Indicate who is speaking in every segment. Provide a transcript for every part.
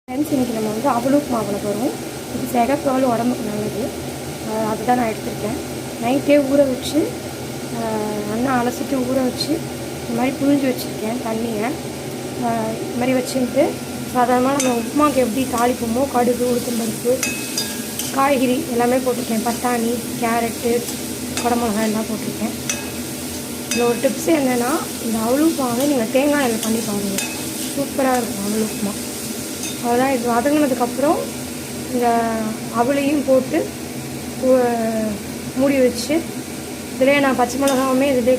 Speaker 1: Friends, இன்றைக்கி நம்ம வந்து அவல் உப்புமா பண்ண போகிறோம். இது சிகப்பால் உடம்புக்கு நல்லது. அதுதான் நான் எடுத்துருக்கேன். நைட்டே ஊற வச்சு நல்லா அலசிட்டு ஊற வச்சு இந்த மாதிரி புழிஞ்சு வச்சுருக்கேன் தண்ணியை. இது மாதிரி வச்சுக்கிட்டு சாதாரணமாக நம்ம உப்புமாவுக்கு எப்படி தாளிப்போமோ கடுகு, உளுத்தம்பருப்பு, காய்கறி எல்லாமே போட்டிருக்கேன். பட்டாணி, கேரட்டு, குடமிளகாய் எல்லாம் போட்டிருக்கேன். இதில் ஒரு டிப்ஸ் என்னென்னா, இந்த அவல் உப்புமாவை நீங்கள் தேங்காய் எண்ணெய் பண்ணி பாருங்கள். சூப்பராக இருக்கும் அவல் உப்புமா. அதான் இது வதங்கினதுக்கப்புறம் இந்த அவளையும் போட்டு மூடி வச்சு இதிலே நான் பச்சை மிளகாவுமே இதிலே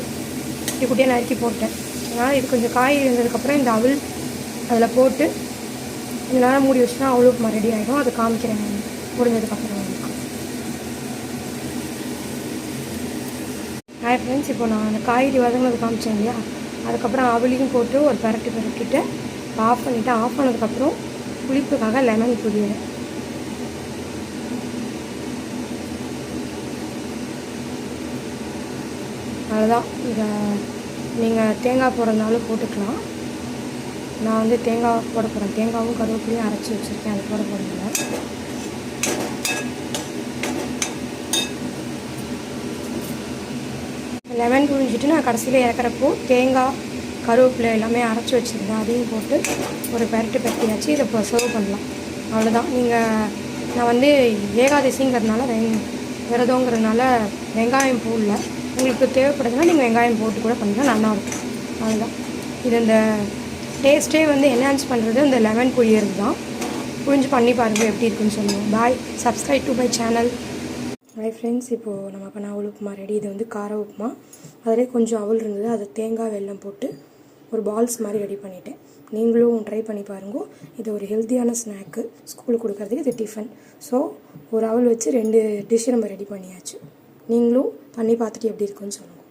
Speaker 1: குட்டி குட்டியாக நறுக்கி போட்டேன். அதனால் இது கொஞ்சம் காய் இருந்ததுக்கப்புறம் இந்த அவல் அதில் போட்டு கொஞ்ச நேரம் மூடி வச்சுனா அவல் உப்புமா ரெடி ஆகிடும். அதை காமிக்கிறேன் முடிஞ்சதுக்கப்புறம். ஹாய் ஃப்ரெண்ட்ஸ், இப்போ நான் அந்த காய்கறி வதங்கினது காமிச்சேன் இல்லையா, அதுக்கப்புறம் அவளையும் போட்டு ஒரு பரட்டிட்டு ஆஃப் பண்ணிவிட்டு, ஆஃப் பண்ணதுக்கப்புறம் புளிப்புக்காக லெமன் புளியலை அதுதான். இதை நீங்கள் தேங்காய் போடுறதுனாலும் போட்டுக்கலாம். நான் வந்து தேங்காய் போட போகிறேன். தேங்காயும் கருவேப்பிலையும் அரைச்சி வச்சுருக்கேன், அதை போட போகிறதில்ல. லெமன் புழிஞ்சிட்டு நான் கடைசியில் இறக்குறப்போ தேங்காய், கருவேப்பிலை எல்லாமே அரைச்சி வச்சுருந்தேன், அதையும் போட்டு ஒரு பரட்டியாச்சு. இதை இப்போ சர்வ் பண்ணலாம். அவ்வளோதான். நான் வந்து ஏகாதசிங்கிறதுனால விரதங்கிறதுனால வெங்காயம் போடல. உங்களுக்கு தேவைப்படுதுன்னா நீங்கள் வெங்காயம் போட்டு கூட பண்ணிங்கன்னா நல்லாயிருக்கும். அவ்வளோதான். இது இந்த டேஸ்ட்டே வந்து என்ஹான்ஸ் பண்ணுறது இந்த லெமன் புழியறது தான். புழிஞ்சு பண்ணி பாருங்கள் எப்படி இருக்குன்னு சொல்லுவோம். Bye. Subscribe to my channel. Hi friends, இப்போது நம்ம பண்ண அவல் உப்புமா ரெடி. இது வந்து கார உப்புமா. அதிலே கொஞ்சம் அவல் இருந்தது, அதை தேங்காய் வெல்லம் போட்டு ஒரு பால்ஸ் மாதிரி ரெடி பண்ணிட்டேன். நீங்களும் ட்ரை பண்ணி பாருங்க. இது ஒரு ஹெல்த்தியான ஸ்நாக்கு, ஸ்கூலுக்கு கொடுக்குறதுக்கு இது டிஃபன். ஸோ ஒரு அவல் வச்சு 2 டிஷ் நம்ம ரெடி பண்ணியாச்சு. நீங்களும் பண்ணி பார்த்துட்டு எப்படி இருக்குன்னு சொல்லுங்கள்.